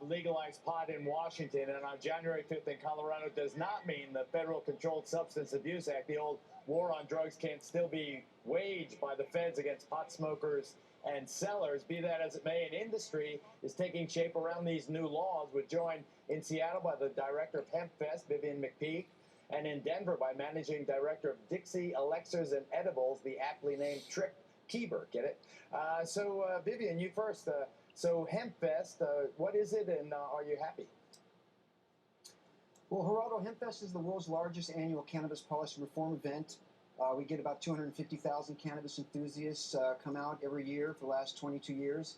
of legalized pot in Washington, and on January 5th in Colorado does not mean the Federal Controlled Substance Abuse Act, the old war on drugs, can't still be waged by the feds against pot smokers and sellers. Be that as it may, an industry is taking shape around these new laws. We're joined in Seattle by the director of Hemp Fest, Vivian McPeak, and in Denver by managing director of Dixie Elixirs and Edibles, the aptly named Trip Kieber. Get it? Vivian, you first. So Hemp Fest, what is it, and are you happy? Well, Geraldo, Hemp Fest is the world's largest annual cannabis policy reform event. We get about 250,000 cannabis enthusiasts come out every year for the last 22 years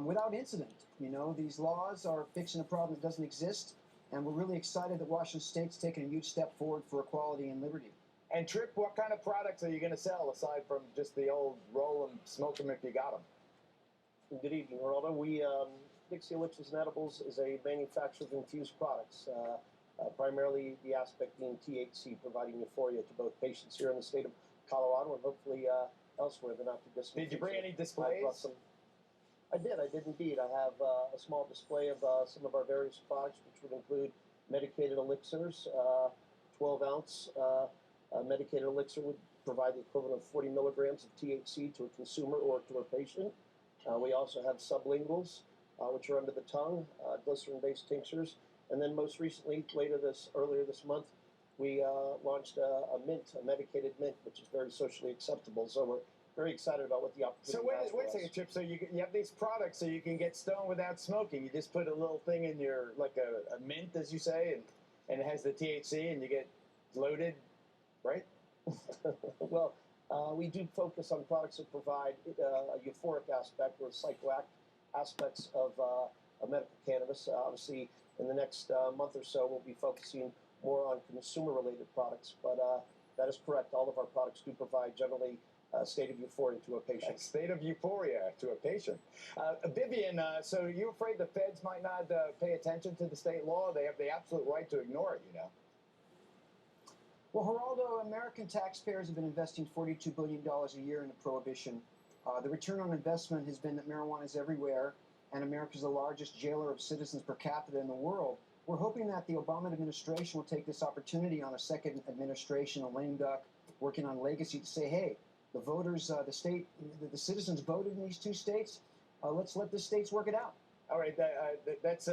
without incident. You know, these laws are fixing a problem that doesn't exist, and we're really excited that Washington State's taken a huge step forward for equality and liberty. And Trip, what kind of products are you going to sell aside from just the old roll and smoke them if you got them? Good evening, Geraldo. Dixie Elixirs and Edibles is a manufacturer of infused products, primarily the aspect being THC, providing euphoria to both patients here in the state of Colorado and hopefully elsewhere in the not-too-distant future. Did you bring any displays? I did indeed. I have a small display of some of our various products, which would include medicated elixirs. 12-ounce medicated elixir would provide the equivalent of 40 milligrams of THC to a consumer or to a patient. We also have sublinguals, which are under the tongue, glycerin-based tinctures, and then most recently, earlier this month, we launched a medicated mint, which is very socially acceptable. So we're very excited about what the opportunity is. So wait a second, Chip. So you have these products so you can get stoned without smoking. You just put a little thing in your, like a mint, as you say, and it has the THC, and you get loaded, right? Well, we do focus on products that provide a euphoric aspect or psychoactive aspects of medical cannabis. Obviously, in the next month or so, we'll be focusing more on consumer-related products. But that is correct. All of our products do provide generally a state of euphoria to a patient. A state of euphoria to a patient. Vivian, so you're afraid the feds might not pay attention to the state law? They have the absolute right to ignore it, you know. Well, Geraldo, American taxpayers have been investing $42 billion a year into prohibition. The return on investment has been that marijuana is everywhere, and America is the largest jailer of citizens per capita in the world. We're hoping that the Obama administration will take this opportunity on a second administration, a lame duck, working on legacy, to say, hey, the voters, the citizens voted in these two states. Let's let the states work it out. All right, that's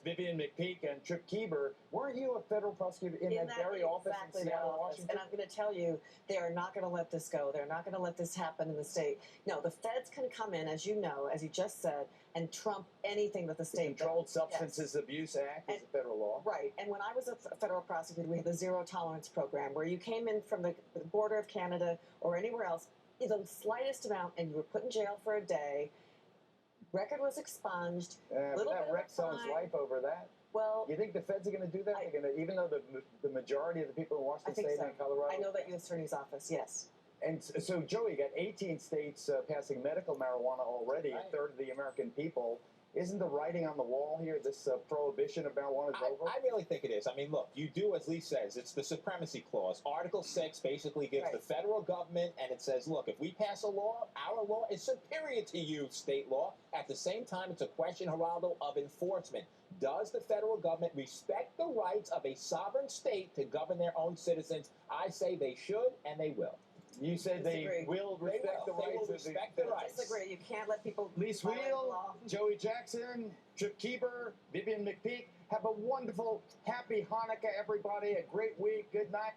Vivian McPeak and Trip Kieber. Weren't you a federal prosecutor in that very office in Seattle, Washington? And I'm going to tell you, they are not going to let this go. They're not going to let this happen in the state. No, the feds can come in, as you know, as you just said, and trump anything that the state... Controlled Substances Abuse Act is a federal law. Right, and when I was a federal prosecutor, we had the zero tolerance program, where you came in from the border of Canada or anywhere else, the slightest amount, and you were put in jail for a day. Record was expunged. That wrecked someone's life over that. Well, you think the feds are going to do that? They're going to, even though the majority of the people in Washington State and Colorado. I know that U.S. Attorney's Office, yes. And so, Joey, you got 18 states passing medical marijuana already. A third of the American people. Isn't the writing on the wall here, this prohibition of marijuana is over? I really think it is. I mean, look, you do, as Lee says, it's the supremacy clause. Article 6 basically gives the federal government, and it says, look, if we pass a law, our law is superior to you, state law. At the same time, it's a question, Geraldo, of enforcement. Does the federal government respect the rights of a sovereign state to govern their own citizens? I say they should, and they will. You said they will respect the rights. They will respect the rights. Disagree. You can't let people... Lise Wheel, Joey Jackson, Trip Kieber, Vivian McPeak. Have a wonderful, happy Hanukkah, everybody. A great week. Good night.